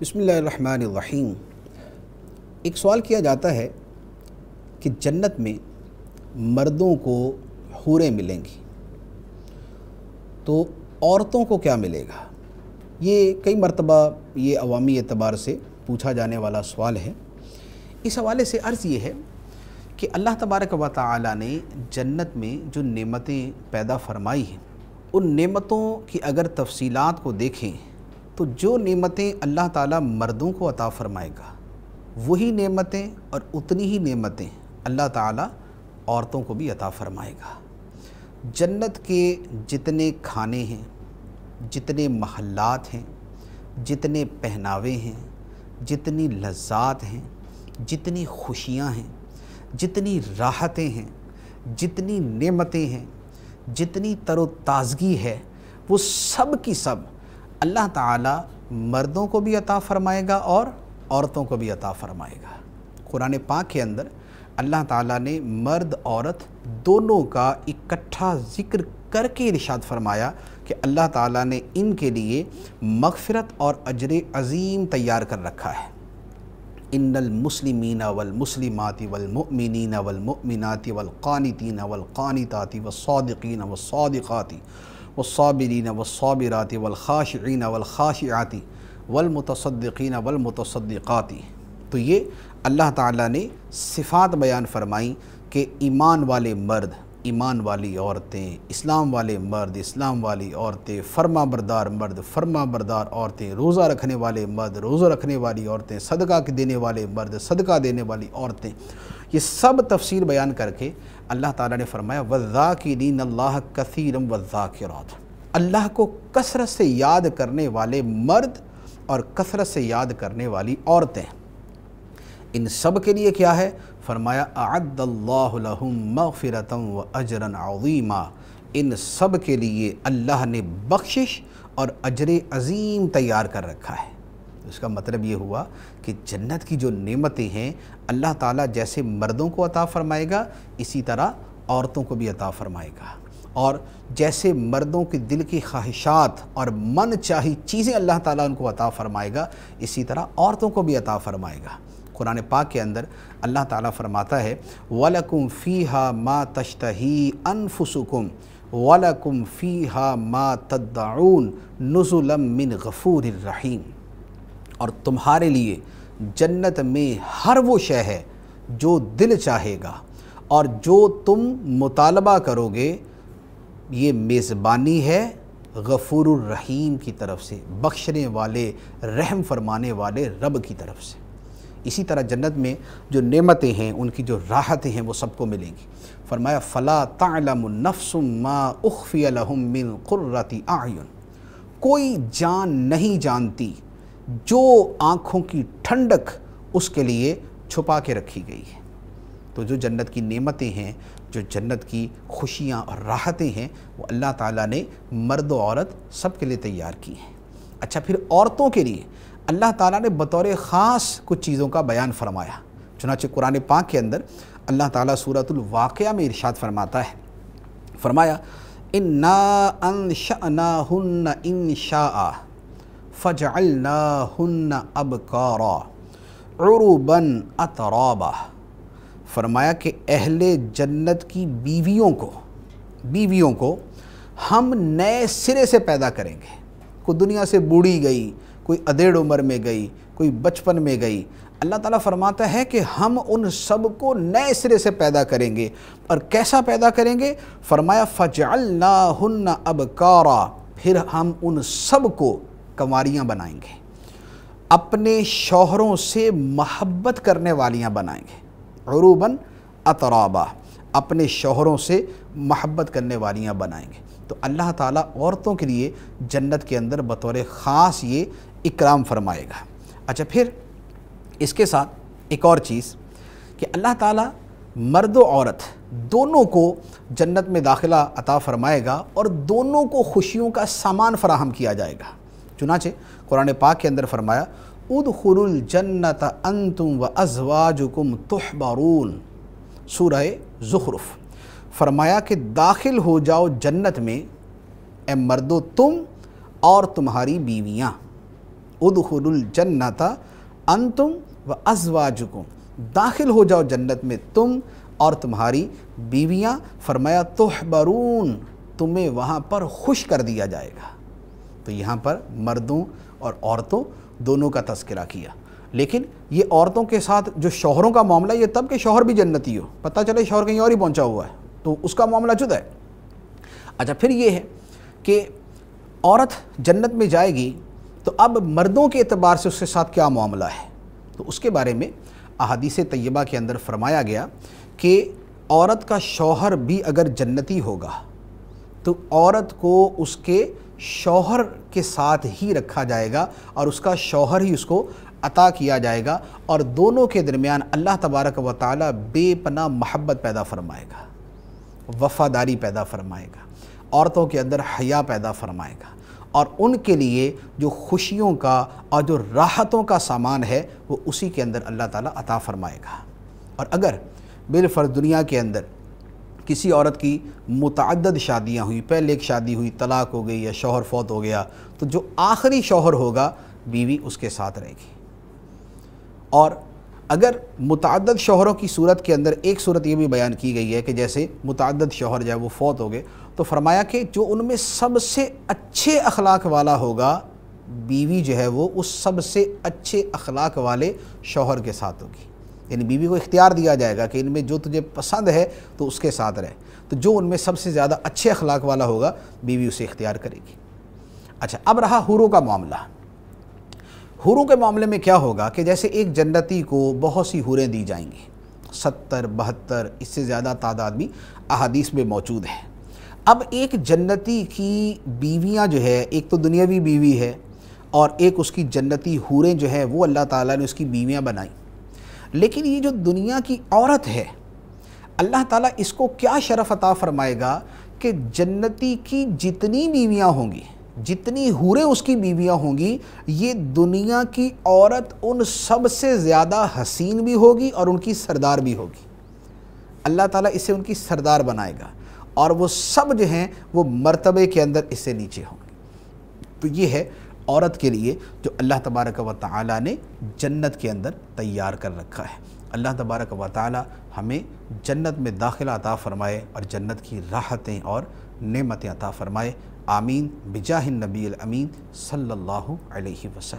بسم اللہ الرحمن الرحیم۔ ایک سوال کیا جاتا ہے کہ جنت میں مردوں کو حوریں ملیں گی تو عورتوں کو کیا ملے گا؟ یہ کئی مرتبہ یہ عوامی اعتبار سے پوچھا جانے والا سوال ہے۔ اس حوالے سے عرض یہ ہے کہ اللہ تبارک و تعالی نے جنت میں جو نعمتیں پیدا فرمائی ہیں، ان نعمتوں کی اگر تفصیلات کو دیکھیں تو جو نعمتیں اللہ تعالیٰ مردوں کو عطا فرمائے گا وہی نعمتیں اور اتنی ہی نعمتیں اللہ تعالیٰ عورتوں کو بھی عطا فرمائے گا۔ جنت کے جتنے کھانے ہیں، جتنے محلات ہیں، جتنے پہناوے ہیں، جتنی لذات ہیں، جتنی خوشیاں ہیں، جتنی راحتیں ہیں، جتنی نعمتیں ہیں، جتنی تر و تازگی ہے، وہ سب کی سب اللہ تعالیٰ مردوں کو بھی عطا فرمائے گا اور عورتوں کو بھی عطا فرمائے گا۔ قرآن پاک کے اندر اللہ تعالیٰ نے مرد عورت دونوں کا اکٹھا ذکر کر کے ارشاد فرمایا کہ اللہ تعالیٰ نے ان کے لیے مغفرت اور اجر عظیم تیار کر رکھا ہے۔ ان المسلمین والمسلمات والمؤمنین والمؤمنات والقانتین والقانتات والصادقین والصادقات والصابرین والصابرات والخاشعین والخاشعات والمتصدقین والمتصدقات۔ تو یہ اللہ تعالیٰ نے صفات بیان فرمائیں کہ ایمان والے مرد، ایمان والی عورتیں، اسلام والے مرد، اسلام والی عورتیں، فرما بردار مرد، فرما بردار عورتیں، روزہ رکھنے والے مرد، روزہ رکھنے والی عورتیں، صدقہ دینے والے مرد، صدقہ دینے والی عورتیں۔ یہ سب تفسیر بیان کر کے اللہ تعالیٰ نے فرمایا وَالذَّاكِرِينَ اللَّهَ كَثِيرًا وَالذَّاكِرَاتِ، اللہ کو کثرت سے یاد کرنے والے مرد اور کثرت سے یاد کرنے والی عورتیں۔ ان سب کے لیے کیا ہے؟ فرمایا اعد اللہ لہم مغفرۃ و اجرا عظیما، ان سب کے لیے اللہ نے بخشش اور اجر عظیم تیار کر رکھا ہے۔ اس کا مطلب یہ ہوا کہ جنت کی جو نعمتیں ہیں اللہ تعالیٰ جیسے مردوں کو عطا فرمائے گا اسی طرح عورتوں کو بھی عطا فرمائے گا، اور جیسے مردوں کے دل کی خواہشات اور من چاہی چیزیں اللہ تعالیٰ ان کو عطا فرمائے گا اسی طرح عورتوں کو بھی عطا فرمائے گا۔ قرآن پاک کے اندر اللہ تعالیٰ فرماتا ہے وَلَكُمْ فِيهَا مَا تَشْتَهِي أَنفُسُكُمْ وَلَكُمْ فِيهَا مَا تَدَّعُونَ نُزُلًا مِّنْ غَفُورٍ رَحِيمٍ، اور تمہارے لیے جنت میں ہر وہ شے ہے جو دل چاہے گا اور جو تم مطالبہ کرو گے، یہ میزبانی ہے غفور الرحیم کی طرف سے، بخشنے والے رحم فرمانے والے رب کی طرف سے۔ اسی طرح جنت میں جو نعمتیں ہیں، ان کی جو راحتیں ہیں وہ سب کو ملیں گی۔ فرمایا فَلَا تَعْلَمُ نَفْسٌ مَّا أُخْفِيَ لَهُم مِّن قُرَّةِ أَعْيُنٍ، کوئی جان نہیں جانتی جو آنکھوں کی ٹھنڈک اس کے لیے چھپا کے رکھی گئی ہے۔ تو جو جنت کی نعمتیں ہیں، جو جنت کی خوشیاں اور راحتیں ہیں، وہ اللہ تعالیٰ نے مرد و عورت سب کے لیے تیار کی ہیں۔ اچھا، پھر عورتوں کے لیے اللہ تعالیٰ نے بطور خاص کچھ چیزوں کا بیان فرمایا۔ چنانچہ قرآن پاک کے اندر اللہ تعالیٰ سورۃ الواقعہ میں ارشاد فرماتا ہے، فرمایا اِنَّا أَنشَأْنَاهُنَّ إِنشَاءً فَجَعَلْنَاهُنَّ أَبْكَارًا عُرُبًا أَتْرَابًا، فرمایا کہ اہل جنت کی بیویوں کو ہم نئے سرے سے پیدا کریں گے۔ کوئی دنیا سے بوڑھی گئی، کوئی ادھیڑ عمر میں گئی، کوئی بچپن میں گئی، اللہ تعالیٰ فرماتا ہے کہ ہم ان سب کو نئے سرے سے پیدا کریں گے۔ اور کیسا پیدا کریں گے؟ فرمایا فَجْعَلْنَاهُنَّ أَبْكَارًا، پھر ہم ان سب کو کنواریاں بنائیں گے، اپنے شوہروں سے محبت کرنے والیاں بنائیں گے، عروباً اطرابا، اپنے شوہروں سے محبت کرنے والیاں بنائیں گے۔ تو اللہ تعالیٰ عورتوں کے لیے جنت کے اندر بطور خاص یہ اکرام فرمائے گا۔ اچھا، پھر اس کے ساتھ ایک اور چیز کہ اللہ تعالیٰ مرد و عورت دونوں کو جنت میں داخلہ عطا فرمائے گا اور دونوں کو خوشیوں کا سامان فراہم کیا جائے گا۔ چنانچہ قرآن پاک کے اندر فرمایا ادخلوا الجنت انتم وازواجکم تحبرون، سورہ زخرف، فرمایا کہ داخل ہو جاؤ جنت میں اے مردو تم اور تمہاری بیویاں۔ ادخلوا الجنۃ انتم و ازواجکم، داخل ہو جاؤ جنت میں تم اور تمہاری بیویاں، فرمایا تحبرون، تمہیں وہاں پر خوش کر دیا جائے گا۔ تو یہاں پر مردوں اور عورتوں دونوں کا تذکرہ کیا، لیکن یہ عورتوں کے ساتھ جو شوہروں کا معاملہ، یہ تب کہ شوہر بھی جنتی ہو، پتہ چلے شوہر کہیں اور ہی پہنچا ہوا ہے تو اس کا معاملہ جدا ہے۔ اچھا، پھر یہ ہے کہ عورت جنت میں جائے گی تو اب مردوں کے اعتبار سے اس کے ساتھ کیا معاملہ ہے، تو اس کے بارے میں احادیث طیبہ کے اندر فرمایا گیا کہ عورت کا شوہر بھی اگر جنتی ہوگا تو عورت کو اس کے شوہر کے ساتھ ہی رکھا جائے گا اور اس کا شوہر ہی اس کو عطا کیا جائے گا، اور دونوں کے درمیان اللہ تبارک و تعالی بے پناہ محبت پیدا فرمائے گا، وفاداری پیدا فرمائے گا، عورتوں کے اندر حیا پیدا فرمائے گا، اور ان کے لیے جو خوشیوں کا اور جو راحتوں کا سامان ہے وہ اسی کے اندر اللہ تعالیٰ عطا فرمائے گا۔ اور اگر بالفرض دنیا کے اندر کسی عورت کی متعدد شادیاں ہوئی، پہلے ایک شادی ہوئی، طلاق ہو گئی یا شوہر فوت ہو گیا، تو جو آخری شوہر ہوگا بیوی اس کے ساتھ رہے گی۔ اور اگر متعدد شوہروں کی صورت کے اندر ایک صورت یہ بھی بیان کی گئی ہے کہ جیسے متعدد شوہر جو ہے وہ فوت ہو گئے، تو فرمایا کہ جو ان میں سب سے اچھے اخلاق والا ہوگا، بیوی جو ہے وہ اس سب سے اچھے اخلاق والے شوہر کے ساتھ ہوگی، یعنی بیوی کو اختیار دیا جائے گا کہ ان میں جو تجھے پسند ہے تو اس کے ساتھ رہے، تو جو ان میں سب سے زیادہ اچھے اخلاق والا ہوگا بیوی اسے اختیار کرے گی۔ اچھا، اب رہا حوروں کا معاملہ۔ حوروں کے معاملے میں کیا ہوگا کہ جیسے ایک جنتی کو بہت سی حوریں دی جائیں گی، 70 72 اس سے زیادہ تعداد بھی احادیث میں موجود ہے۔ اب ایک جنتی کی بیویاں جو ہے، ایک تو دنیاوی بیوی ہے اور ایک اس کی جنتی حوریں جو ہیں وہ اللہ تعالیٰ نے اس کی بیویاں بنائیں، لیکن یہ جو دنیا کی عورت ہے اللہ تعالیٰ اس کو کیا شرف عطا فرمائے گا کہ جنتی کی جتنی بیویاں ہوں گی، جتنی حوریں اس کی بیویاں ہوں گی، یہ دنیا کی عورت ان سب سے زیادہ حسین بھی ہوگی اور ان کی سردار بھی ہوگی۔ اللہ تعالیٰ اسے ان کی سردار بنائے گا اور وہ سب جو ہیں وہ مرتبے کے اندر اس سے نیچے ہوں گے۔ تو یہ ہے عورت کے لیے جو اللہ تبارک و تعالیٰ نے جنت کے اندر تیار کر رکھا ہے۔ اللہ تبارک و تعالیٰ ہمیں جنت میں داخلہ عطا فرمائے اور جنت کی راحتیں اور نعمتیں عطا فرمائے۔ آمین بجاہ النبی الامین صلی اللہ علیہ وسلم۔